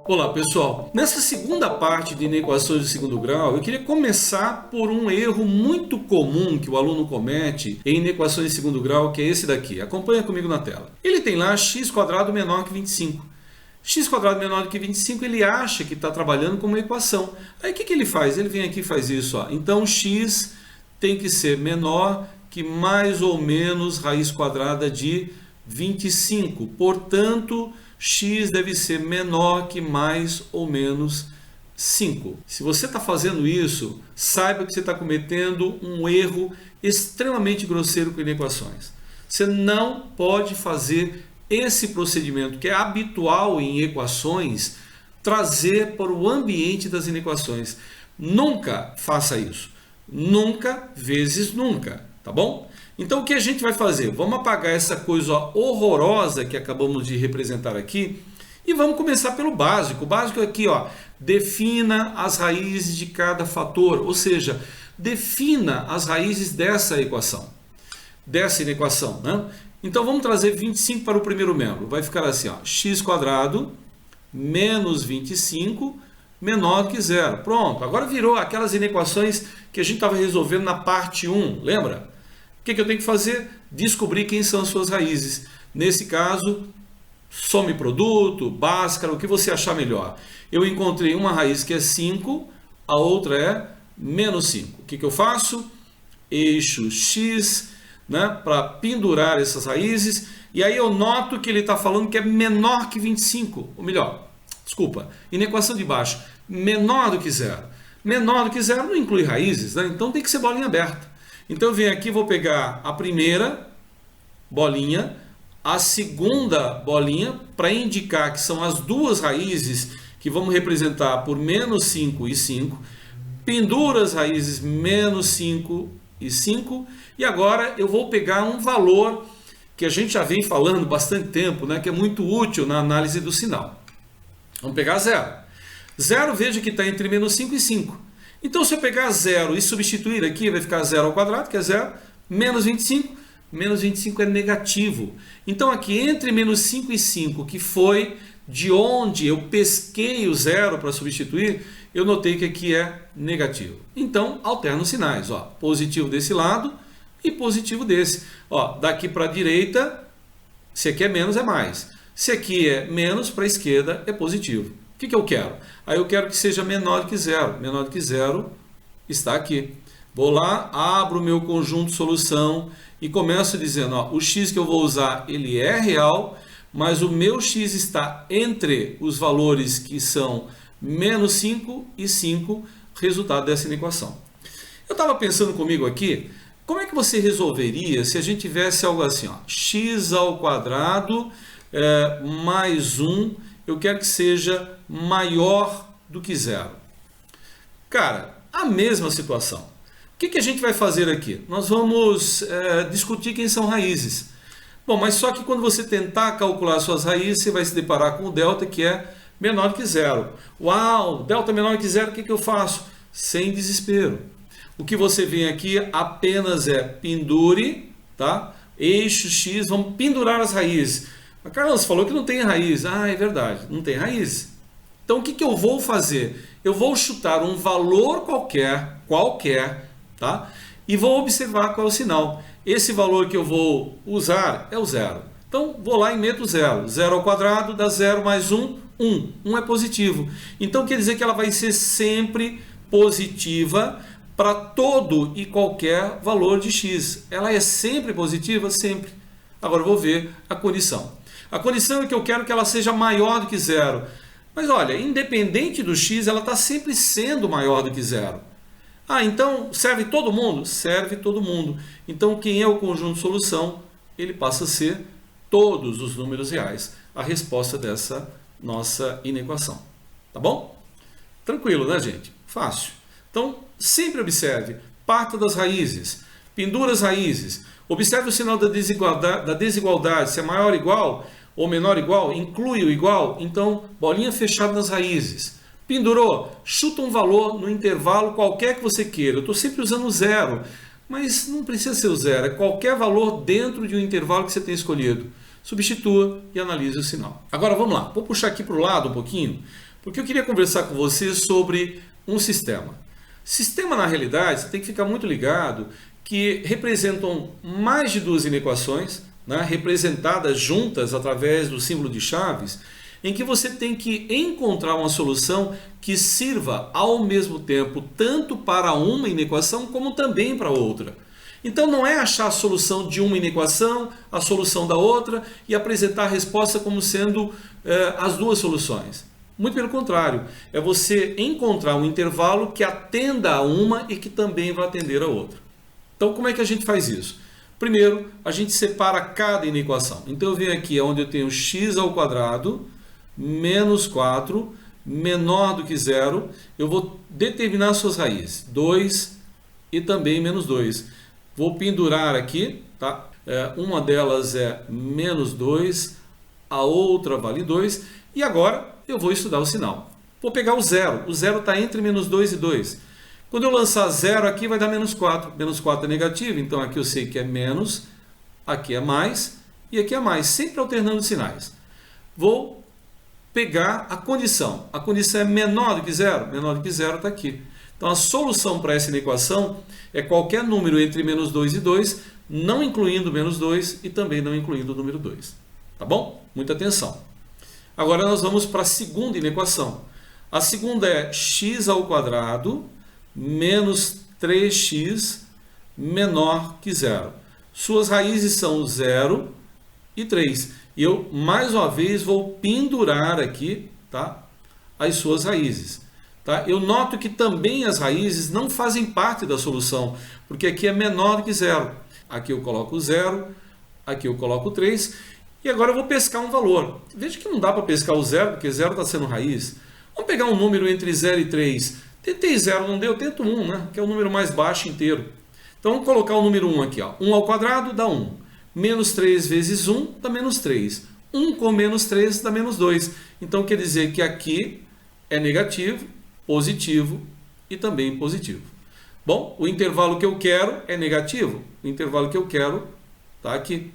Olá pessoal, nessa segunda parte de inequações de segundo grau, eu queria começar por um erro muito comum que o aluno comete em inequações de segundo grau, que é esse daqui. Acompanha comigo na tela. Ele tem lá x² menor que 25. x² menor que 25, ele acha que está trabalhando com uma equação. Aí o que ele faz? Ele vem aqui e faz isso. Ó. Então x tem que ser menor que mais ou menos raiz quadrada de 25. Portanto, x deve ser menor que mais ou menos 5. Se você está fazendo isso, saiba que você está cometendo um erro extremamente grosseiro com inequações. Você não pode fazer esse procedimento que é habitual em equações, trazer para o ambiente das inequações. Nunca faça isso. Nunca vezes nunca, tá bom? Então o que a gente vai fazer? Vamos apagar essa coisa horrorosa que acabamos de representar aqui e vamos começar pelo básico. O básico é aqui, ó, defina as raízes de cada fator, ou seja, defina as raízes dessa equação, dessa inequação, né? Então vamos trazer 25 para o primeiro membro. Vai ficar assim, ó, x² menos 25 menor que zero. Pronto, agora virou aquelas inequações que a gente estava resolvendo na parte 1, lembra? O que eu tenho que fazer? Descobrir quem são as suas raízes. Nesse caso, some produto, Bhaskara, o que você achar melhor. Eu encontrei uma raiz que é 5, a outra é menos 5. O que eu faço? Eixo X, né, para pendurar essas raízes. E aí eu noto que ele está falando que é menor que 25. Ou melhor, desculpa, inequação de baixo, menor do que zero. Menor do que zero não inclui raízes, né? Então tem que ser bolinha aberta. Então eu venho aqui, vou pegar a primeira bolinha, a segunda bolinha, para indicar que são as duas raízes que vamos representar por menos 5 e 5. Pendura as raízes menos 5 e 5. E agora eu vou pegar um valor que a gente já vem falando bastante tempo, né, que é muito útil na análise do sinal. Vamos pegar zero. Zero, veja que está entre menos 5 e 5. Então, se eu pegar zero e substituir aqui, vai ficar zero ao quadrado, que é zero, menos 25. Menos 25 é negativo. Então, aqui entre menos 5 e 5, que foi de onde eu pesquei o zero para substituir, eu notei que aqui é negativo. Então, alterno os sinais. Ó, positivo desse lado e positivo desse. Ó, daqui para a direita, se aqui é menos, é mais. Se aqui é menos, para a esquerda é positivo. O que eu quero? Aí eu quero que seja menor que zero. Menor que zero está aqui. Vou lá, abro o meu conjunto solução e começo dizendo, ó, o x que eu vou usar, ele é real, mas o meu x está entre os valores que são menos 5 e 5, resultado dessa equação. Eu estava pensando comigo aqui, como é que você resolveria se a gente tivesse algo assim, ó, x² mais 1, eu quero que seja maior do que zero. Cara, a mesma situação. O que a gente vai fazer aqui? Nós vamos discutir quem são raízes. Bom, mas só que quando você tentar calcular suas raízes, você vai se deparar com o delta que é menor que zero. Uau, delta menor que zero, o que eu faço? Sem desespero. O que você vem aqui apenas é pendure, tá? Eixo X, vamos pendurar as raízes. Mas Carlos falou que não tem raiz. Ah, é verdade, não tem raiz. Então o que eu vou fazer? Eu vou chutar um valor qualquer, tá? E vou observar qual é o sinal. Esse valor que eu vou usar é o zero. Então vou lá e meto zero. Zero ao quadrado dá zero mais 1, 1. 1 é positivo. Então quer dizer que ela vai ser sempre positiva para todo e qualquer valor de x. Ela é sempre positiva? Sempre. Agora eu vou ver a condição. A condição é que eu quero que ela seja maior do que zero. Mas olha, independente do x, ela está sempre sendo maior do que zero. Ah, então serve todo mundo? Serve todo mundo. Então quem é o conjunto de solução? Ele passa a ser todos os números reais. A resposta dessa nossa inequação. Tá bom? Tranquilo, né, gente? Fácil. Então, sempre observe, parta das raízes, pendura as raízes, observe o sinal da desigualdade, se é maior ou igual ou menor ou igual, inclui o igual, então bolinha fechada nas raízes. Pendurou, chuta um valor no intervalo qualquer que você queira. Eu estou sempre usando zero, mas não precisa ser o zero, é qualquer valor dentro de um intervalo que você tem escolhido. Substitua e analise o sinal. Agora vamos lá, vou puxar aqui para o lado um pouquinho, Porque eu queria conversar com você sobre um sistema. Sistema, na realidade, você tem que ficar muito ligado que representam mais de duas inequações, né, representadas juntas através do símbolo de chaves, em que você tem que encontrar uma solução que sirva ao mesmo tempo tanto para uma inequação como também para outra. Então não é achar a solução de uma inequação, a solução da outra e apresentar a resposta como sendo as duas soluções. Muito pelo contrário, é você encontrar um intervalo que atenda a uma e que também vai atender a outra. Então como é que a gente faz isso? Primeiro, a gente separa cada inequação. Então eu venho aqui onde eu tenho x ao quadrado menos 4 menor do que zero. Eu vou determinar suas raízes, 2 e também menos 2. Vou pendurar aqui, tá? Uma delas é menos 2, a outra vale 2. E agora eu vou estudar o sinal. Vou pegar o zero. O zero está entre menos 2 e 2. Quando eu lançar zero aqui, vai dar menos 4. Menos 4 é negativo, então aqui eu sei que é menos, aqui é mais e aqui é mais, sempre alternando sinais. Vou pegar a condição. A condição é menor do que zero? Menor do que zero está aqui. Então a solução para essa equação é qualquer número entre menos 2 e 2, não incluindo menos 2 e também não incluindo o número 2. Tá bom? Muita atenção. Agora nós vamos para a segunda inequação. A segunda é x ao quadrado menos 3x menor que zero. Suas raízes são 0 e 3. E eu, mais uma vez, vou pendurar aqui, tá, as suas raízes. Tá? Eu noto que também as raízes não fazem parte da solução, porque aqui é menor do que zero. Aqui eu coloco 0, aqui eu coloco 3, e agora eu vou pescar um valor. Veja que não dá para pescar o zero, porque zero está sendo raiz. Vamos pegar um número entre 0 e 3. Tentei 0, não deu, tento 1, né? Que é o número mais baixo inteiro. Então vamos colocar o número 1 aqui. Ó. 1 ao quadrado dá 1. Menos 3 vezes 1 dá menos 3. 1 com menos 3 dá menos 2. Então quer dizer que aqui é negativo, positivo e também positivo. Bom, o intervalo que eu quero é negativo. O intervalo que eu quero está aqui.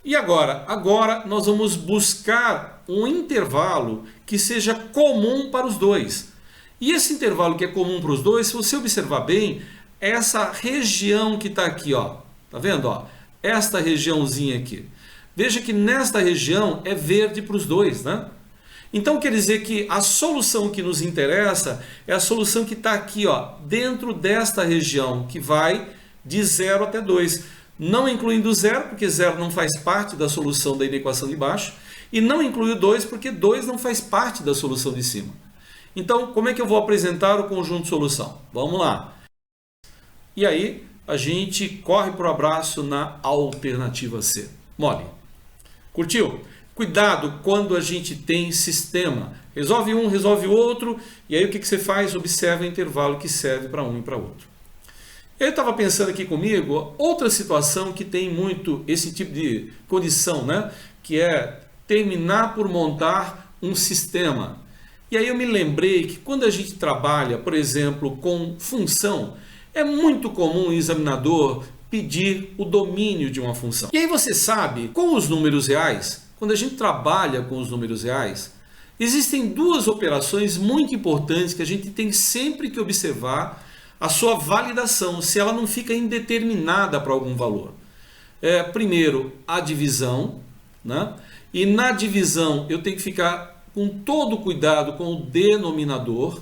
E agora nós vamos buscar um intervalo que seja comum para os dois. E esse intervalo que é comum para os dois, se você observar bem, é essa região que está aqui, ó. Tá vendo? Ó? Esta regiãozinha aqui. Veja que nesta região é verde para os dois, né? Então quer dizer que a solução que nos interessa é a solução que está aqui, ó, dentro desta região, que vai de 0 até 2. Não incluindo 0, porque 0 não faz parte da solução da inequação de baixo. E não inclui o 2, porque 2 não faz parte da solução de cima. Então, como é que eu vou apresentar o conjunto de solução? Vamos lá. E aí, a gente corre para o abraço na alternativa C. Mole. Curtiu? Cuidado quando a gente tem sistema. Resolve um, resolve o outro, e aí o que você faz? Observa o intervalo que serve para um e para outro. Eu estava pensando aqui comigo, outra situação que tem muito esse tipo de condição, né? Que é terminar por montar um sistema. E aí eu me lembrei que quando a gente trabalha, por exemplo, com função, é muito comum o examinador pedir o domínio de uma função. E aí você sabe, com os números reais, quando a gente trabalha com os números reais, existem duas operações muito importantes que a gente tem sempre que observar a sua validação, se ela não fica indeterminada para algum valor. Primeiro, a divisão, né? E na divisão eu tenho que ficar com todo cuidado com o denominador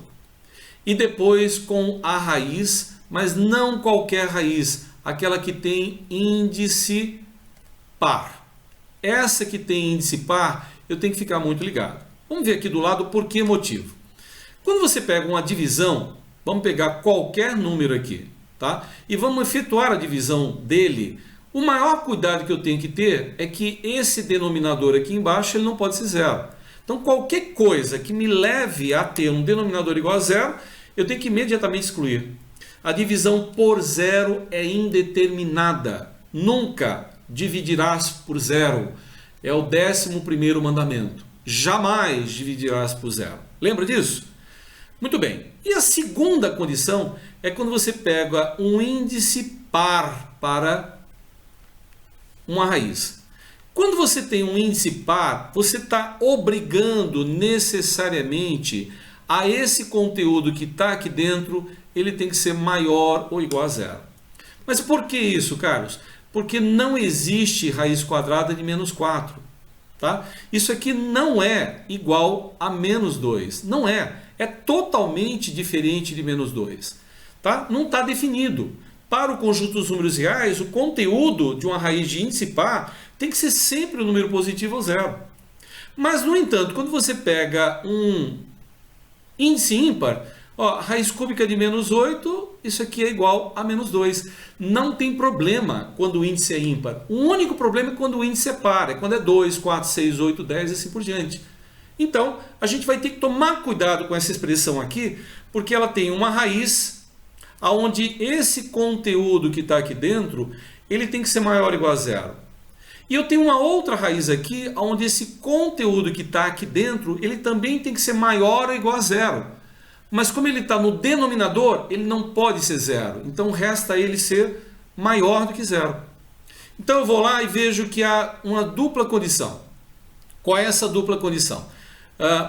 e depois com a raiz, mas não qualquer raiz, aquela que tem índice par. Essa que tem índice par, eu tenho que ficar muito ligado. Vamos ver aqui do lado por que motivo. Quando você pega uma divisão, vamos pegar qualquer número aqui, tá? E vamos efetuar a divisão dele. O maior cuidado que eu tenho que ter é que esse denominador aqui embaixo ele não pode ser zero. Então, qualquer coisa que me leve a ter um denominador igual a zero, eu tenho que imediatamente excluir. A divisão por zero é indeterminada. Nunca dividirás por zero. É o 11º mandamento. Jamais dividirás por zero. Lembra disso? Muito bem. E a segunda condição é quando você pega um índice par para uma raiz. Quando você tem um índice par, você está obrigando necessariamente a esse conteúdo que está aqui dentro, ele tem que ser maior ou igual a zero. Mas por que isso, Carlos? Porque não existe raiz quadrada de menos 4. Tá? Isso aqui não é igual a menos 2. Não é. É totalmente diferente de menos 2. Tá? Não está definido. Para o conjunto dos números reais, o conteúdo de uma raiz de índice par tem que ser sempre um número positivo ou zero. Mas, no entanto, quando você pega um índice ímpar, ó, raiz cúbica de menos 8, isso aqui é igual a menos 2. Não tem problema quando o índice é ímpar. O único problema é quando o índice é par, é quando é 2, 4, 6, 8, 10 e assim por diante. Então, a gente vai ter que tomar cuidado com essa expressão aqui, porque ela tem uma raiz onde esse conteúdo que está aqui dentro, ele tem que ser maior ou igual a zero. E eu tenho uma outra raiz aqui, onde esse conteúdo que está aqui dentro, ele também tem que ser maior ou igual a zero. Mas como ele está no denominador, ele não pode ser zero. Então resta ele ser maior do que zero. Então eu vou lá e vejo que há uma dupla condição. Qual é essa dupla condição?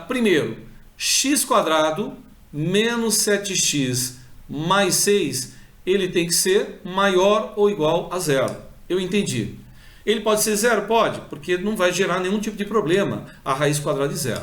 Primeiro, x² menos 7x mais 6, ele tem que ser maior ou igual a zero. Eu entendi. Ele pode ser zero? Pode, porque não vai gerar nenhum tipo de problema a raiz quadrada de zero.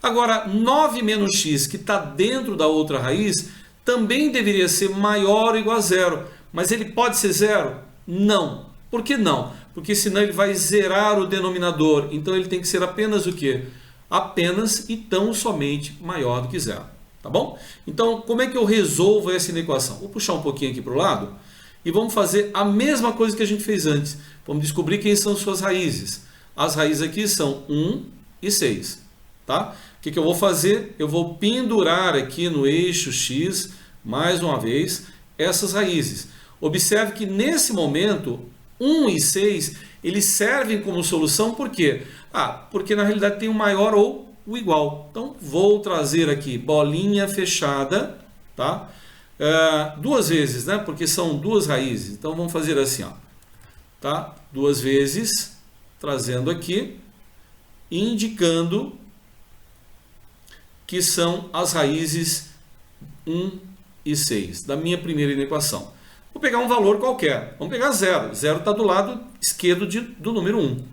Agora, 9 menos x, que está dentro da outra raiz, também deveria ser maior ou igual a zero. Mas ele pode ser zero? Não. Por que não? Porque senão ele vai zerar o denominador. Então ele tem que ser apenas o quê? Apenas e tão somente maior do que zero. Tá bom? Então, como é que eu resolvo essa inequação? Vou puxar um pouquinho aqui para o lado e vamos fazer a mesma coisa que a gente fez antes. Vamos descobrir quem são suas raízes. As raízes aqui são 1 e 6. Tá? O que eu vou fazer? Eu vou pendurar aqui no eixo X, mais uma vez, essas raízes. Observe que nesse momento, 1 e 6, eles servem como solução, por quê? Porque na realidade tem o maior ou o igual. Então, vou trazer aqui bolinha fechada, tá? Duas vezes, né? Porque são duas raízes. Então, vamos fazer assim, ó. Tá? Duas vezes, trazendo aqui, indicando que são as raízes 1 e 6 da minha primeira inequação. Vou pegar um valor qualquer. Vamos pegar zero. Zero está do lado esquerdo do número 1.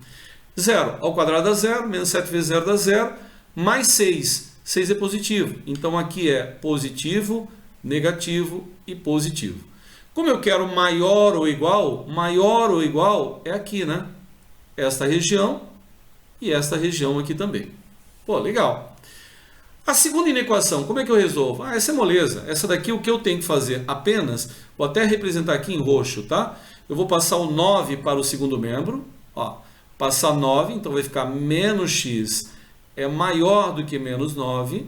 0 ao quadrado dá zero, menos 7 vezes 0 dá zero, mais 6. 6 é positivo. Então aqui é positivo, negativo e positivo. Como eu quero maior ou igual é aqui, né? Esta região e esta região aqui também. Pô, legal. A segunda inequação, como é que eu resolvo? Essa é moleza. Essa daqui, o que eu tenho que fazer apenas, vou até representar aqui em roxo, tá? Eu vou passar o 9 para o segundo membro, ó. Passar 9, então vai ficar menos x é maior do que menos 9.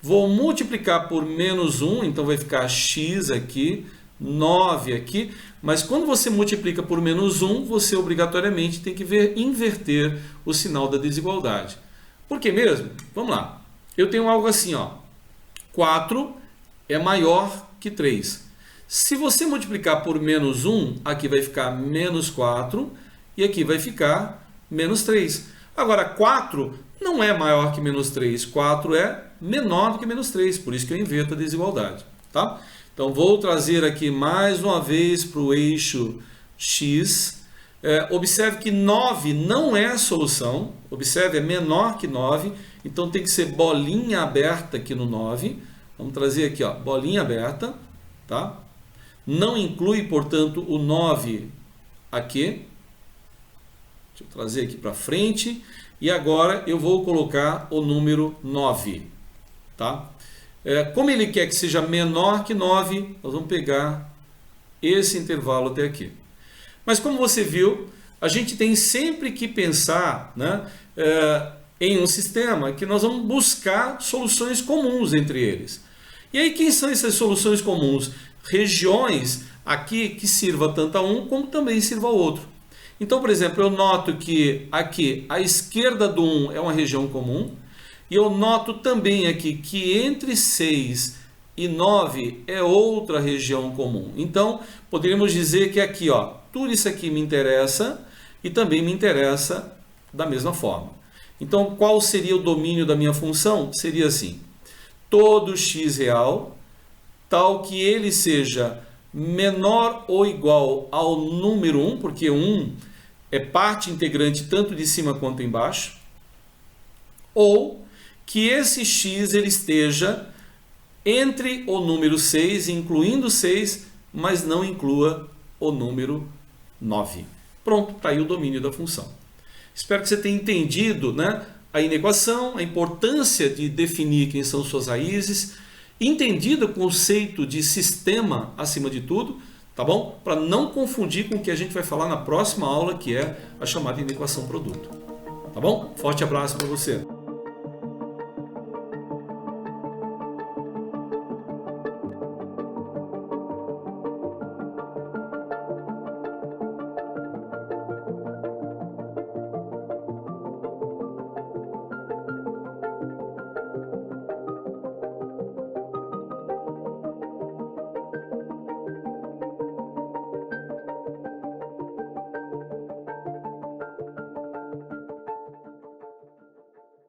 Vou multiplicar por menos 1, então vai ficar x aqui, 9 aqui. Mas quando você multiplica por menos 1, você obrigatoriamente tem que inverter o sinal da desigualdade. Por que mesmo? Vamos lá. Eu tenho algo assim, ó. 4 é maior que 3. Se você multiplicar por menos 1, aqui vai ficar menos 4 e aqui vai ficar menos 3. Agora, 4 não é maior que menos 3. 4 é menor do que menos 3. Por isso que eu inverto a desigualdade. Tá? Então, vou trazer aqui mais uma vez para o eixo X. Observe que 9 não é a solução. Observe, é menor que 9. Então, tem que ser bolinha aberta aqui no 9. Vamos trazer aqui, ó, bolinha aberta. Tá? Não inclui, portanto, o 9 aqui. Deixa eu trazer aqui para frente. E agora eu vou colocar o número 9. Tá? Como ele quer que seja menor que 9, nós vamos pegar esse intervalo até aqui. Mas como você viu, a gente tem sempre que pensar, né, em um sistema que nós vamos buscar soluções comuns entre eles. E aí, quem são essas soluções comuns? Regiões aqui que sirva tanto a um como também sirva ao outro. Então, por exemplo, eu noto que aqui a esquerda do 1 é uma região comum. E eu noto também aqui que entre 6 e 9 é outra região comum. Então, poderíamos dizer que aqui, ó, tudo isso aqui me interessa. e também me interessa da mesma forma. Então, qual seria o domínio da minha função? Seria assim: todo x real, tal que ele seja menor ou igual ao número 1, porque 1 é parte integrante tanto de cima quanto embaixo, ou que esse x ele esteja entre o número 6, incluindo 6, mas não inclua o número 9. Pronto, está aí o domínio da função. Espero que você tenha entendido, né, a inequação, a importância de definir quem são suas raízes, entendido o conceito de sistema acima de tudo, tá bom? Para não confundir com o que a gente vai falar na próxima aula, que é a chamada inequação produto. Tá bom? Forte abraço para você.